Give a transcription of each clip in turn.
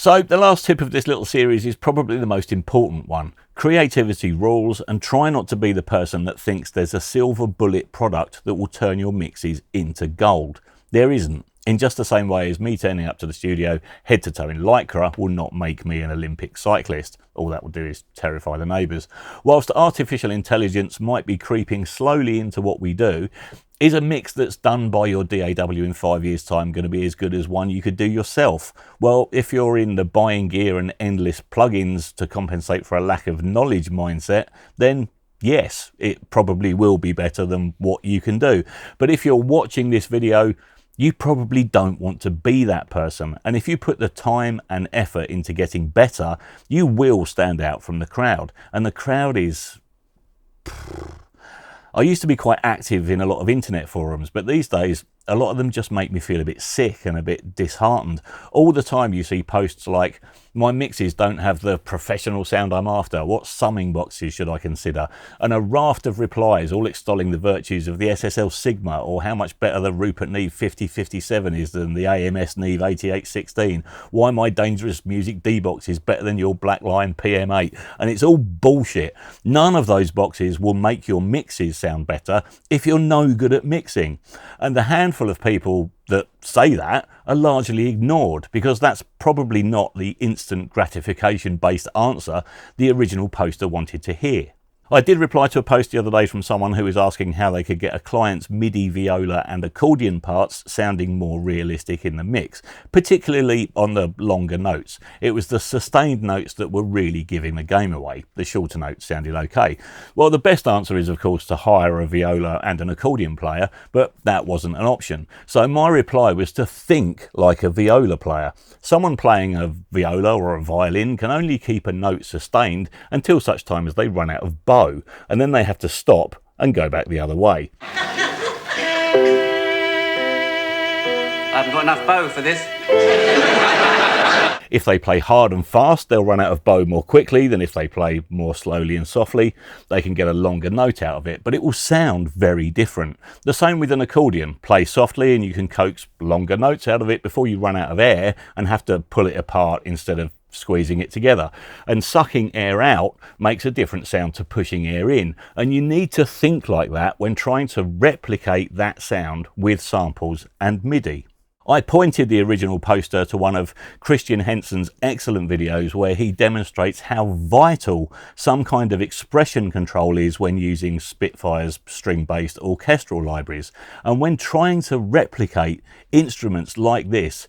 So the last tip of this little series is probably the most important one. Creativity rules, and try not to be the person that thinks there's a silver bullet product that will turn your mixes into gold. There isn't. In just the same way as me turning up to the studio head to toe in Lycra will not make me an Olympic cyclist. All that will do is terrify the neighbours. Whilst artificial intelligence might be creeping slowly into what we do, is a mix that's done by your DAW in 5 years' time going to be as good as one you could do yourself? Well, if you're in the buying gear and endless plugins to compensate for a lack of knowledge mindset, then yes, it probably will be better than what you can do. But if you're watching this video, you probably don't want to be that person. And if you put the time and effort into getting better, you will stand out from the crowd. And the crowd is... I used to be quite active in a lot of internet forums, but these days a lot of them just make me feel a bit sick and a bit disheartened. All the time you see posts like, my mixes don't have the professional sound I'm after, what summing boxes should I consider? And a raft of replies all extolling the virtues of the SSL Sigma, or how much better the Rupert Neve 5057 is than the AMS Neve 8816, why my Dangerous Music D-Box is better than your Blackline PM8, and it's all bullshit. None of those boxes will make your mixes sound better if you're no good at mixing. And the handful of people that say that are largely ignored, because that's probably not the instant gratification based answer the original poster wanted to hear. I did reply to a post the other day from someone who was asking how they could get a client's MIDI, viola and accordion parts sounding more realistic in the mix, particularly on the longer notes. It was the sustained notes that were really giving the game away. The shorter notes sounded okay. Well, the best answer is, of course, to hire a viola and an accordion player, but that wasn't an option. So my reply was to think like a viola player. Someone playing a viola or a violin can only keep a note sustained until such time as they run out of bow, and then they have to stop and go back the other way. I haven't got enough bow for this. If they play hard and fast, they'll run out of bow more quickly than if they play more slowly and softly. They can get a longer note out of it, but it will sound very different. The same with an accordion. Play softly and you can coax longer notes out of it before you run out of air and have to pull it apart instead of squeezing it together. And sucking air out makes a different sound to pushing air in, and you need to think like that when trying to replicate that sound with samples and MIDI. I pointed the original poster to one of Christian Henson's excellent videos where he demonstrates how vital some kind of expression control is when using Spitfire's string-based orchestral libraries. And when trying to replicate instruments like this,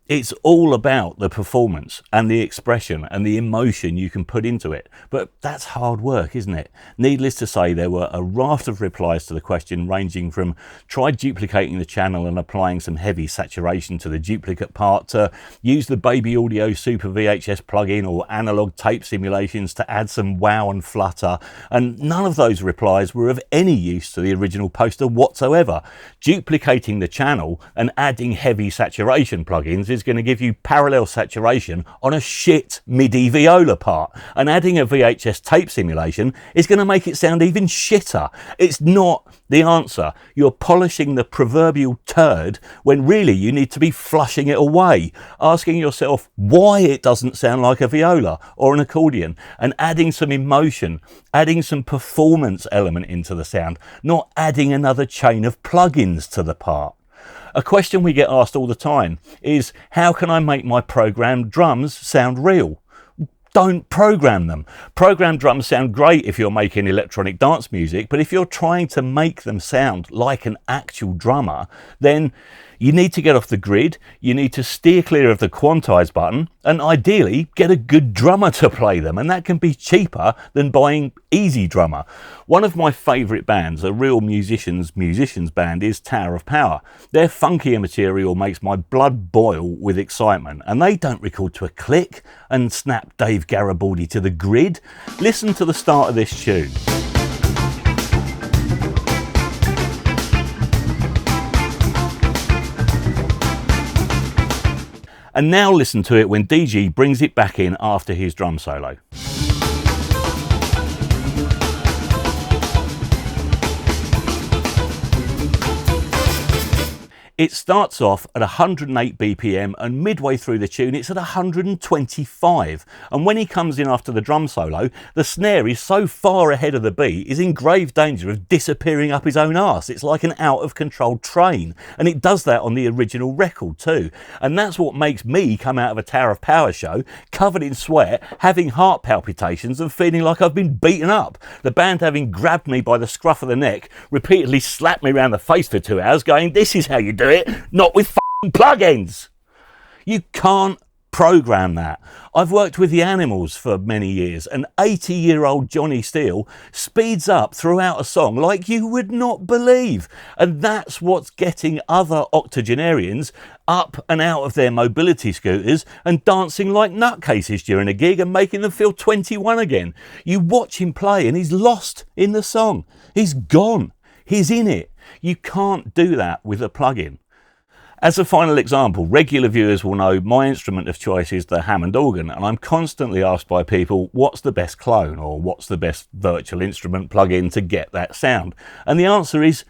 it's all about the performance and the expression and the emotion you can put into it. But that's hard work, isn't it? Needless to say, there were a raft of replies to the question, ranging from try duplicating the channel and applying some heavy saturation to the duplicate part, to use the Baby Audio Super VHS plugin or analog tape simulations to add some wow and flutter. And none of those replies were of any use to the original poster whatsoever. Duplicating the channel and adding heavy saturation plugins is going to give you parallel saturation on a shit MIDI viola part, and adding a VHS tape simulation is going to make it sound even shitter. It's not the answer. You're polishing the proverbial turd when really you need to be flushing it away, asking yourself why it doesn't sound like a viola or an accordion, and adding some emotion, adding some performance element into the sound, not adding another chain of plugins to the part. A question we get asked all the time is, how can I make my programmed drums sound real? Don't program them. Programmed drums sound great if you're making electronic dance music, but if you're trying to make them sound like an actual drummer, then you need to get off the grid, you need to steer clear of the quantize button, and ideally get a good drummer to play them, and that can be cheaper than buying Easy Drummer. One of my favourite bands, a real musicians band, is Tower of Power. Their funkier material makes my blood boil with excitement, and they don't record to a click and snap Dave Garibaldi to the grid. Listen to the start of this tune. And now listen to it when DG brings it back in after his drum solo. It starts off at 108 BPM and midway through the tune it's at 125. And when he comes in after the drum solo, the snare is so far ahead of the beat, he's in grave danger of disappearing up his own arse. It's like an out of control train. And it does that on the original record too. And that's what makes me come out of a Tower of Power show covered in sweat, having heart palpitations and feeling like I've been beaten up. The band having grabbed me by the scruff of the neck, repeatedly slapped me around the face for 2 hours going, "This is how you do it, not with f***ing plugins." You can't program that. I've worked with the Animals for many years, and 80-year-old Johnny Steele speeds up throughout a song like you would not believe. And that's what's getting other octogenarians up and out of their mobility scooters and dancing like nutcases during a gig and making them feel 21 again. You watch him play and he's lost in the song. He's gone. He's in it. You can't do that with a plugin. As a final example, regular viewers will know my instrument of choice is the Hammond organ, and I'm constantly asked by people, what's the best clone or what's the best virtual instrument plugin to get that sound? And the answer is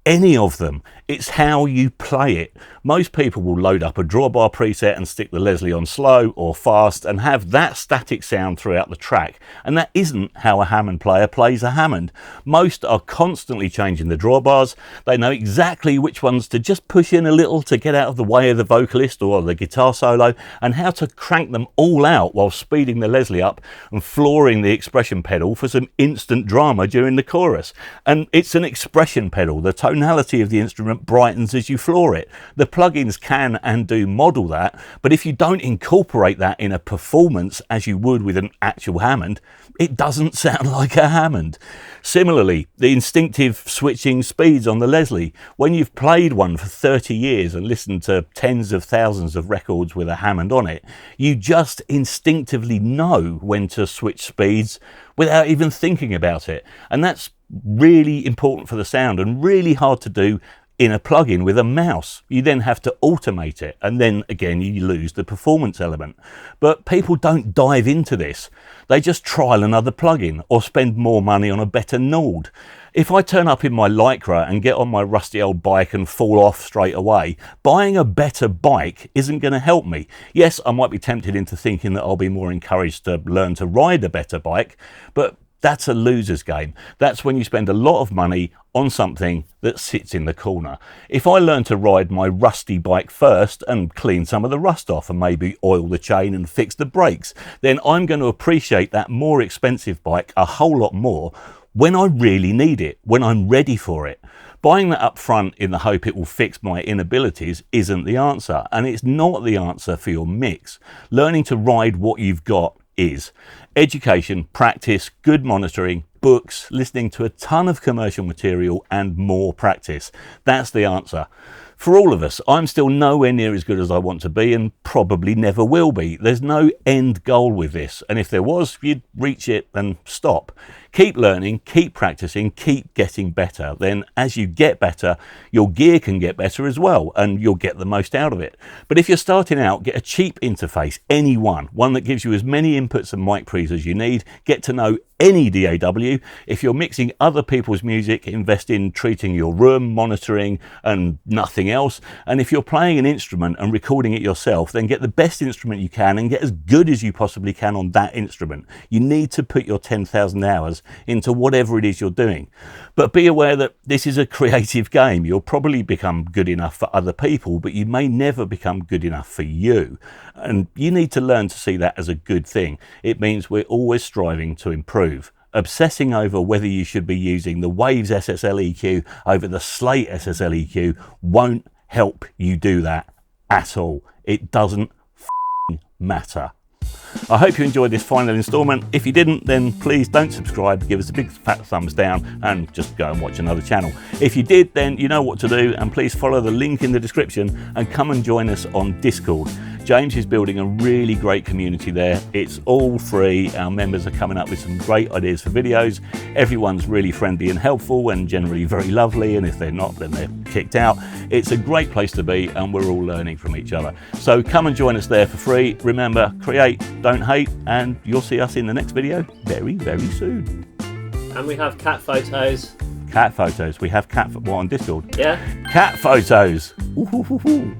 any of them. It's how you play it. Most people will load up a drawbar preset and stick the Leslie on slow or fast and have that static sound throughout the track. And that isn't how a Hammond player plays a Hammond. Most are constantly changing the drawbars. They know exactly which ones to just push in a little to get out of the way of the vocalist or the guitar solo, and how to crank them all out while speeding the Leslie up and flooring the expression pedal for some instant drama during the chorus. And it's an expression pedal. The tonality of the instrument brightens as you floor it. The plugins can and do model that, but if you don't incorporate that in a performance as you would with an actual Hammond, it doesn't sound like a Hammond. Similarly, the instinctive switching speeds on the Leslie. When you've played one for 30 years and listened to tens of thousands of records with a Hammond on it, you just instinctively know when to switch speeds without even thinking about it. And that's really important for the sound and really hard to do in a plugin with a mouse. You then have to automate it, and then again you lose the performance element. But people don't dive into this. They just trial another plugin or spend more money on a better Nord. If I turn up in my Lycra and get on my rusty old bike and fall off straight away, buying a better bike isn't going to help me. Yes, I might be tempted into thinking that I'll be more encouraged to learn to ride a better bike, but that's a loser's game. That's when you spend a lot of money on something that sits in the corner. If I learn to ride my rusty bike first and clean some of the rust off and maybe oil the chain and fix the brakes, then I'm going to appreciate that more expensive bike a whole lot more when I really need it, when I'm ready for it. Buying that up front in the hope it will fix my inabilities isn't the answer, and it's not the answer for your mix. Learning to ride what you've got is education, practice, good monitoring, books, listening to a ton of commercial material, and more practice. That's the answer. For all of us, I'm still nowhere near as good as I want to be and probably never will be. There's no end goal with this, and if there was, you'd reach it and stop. Keep learning, keep practicing, keep getting better. Then as you get better, your gear can get better as well, and you'll get the most out of it. But if you're starting out, get a cheap interface, any one that gives you as many inputs and mic pre's as you need. Get to know any DAW. If you're mixing other people's music, invest in treating your room, monitoring, and nothing else. And if you're playing an instrument and recording it yourself, then get the best instrument you can and get as good as you possibly can on that instrument. You need to put your 10,000 hours into whatever it is you're doing. But be aware that this is a creative game. You'll probably become good enough for other people, but you may never become good enough for you. And you need to learn to see that as a good thing. It means we're always striving to improve. Obsessing over whether you should be using the Waves SSL EQ over the Slate SSL EQ won't help you do that at all. It doesn't matter. I hope you enjoyed this final instalment. If you didn't, then please don't subscribe, give us a big fat thumbs down and just go and watch another channel. If you did, then you know what to do, and please follow the link in the description and come and join us on Discord. James is building a really great community there. It's all free. Our members are coming up with some great ideas for videos. Everyone's really friendly and helpful and generally very lovely, and if they're not, then they're kicked out. It's a great place to be, and we're all learning from each other. So come and join us there for free. Remember, create, don't hate, and you'll see us in the next video very, very soon. And we have cat photos. Cat photos. We have cat what on Discord. Yeah. Cat photos. Ooh, ooh, ooh, ooh.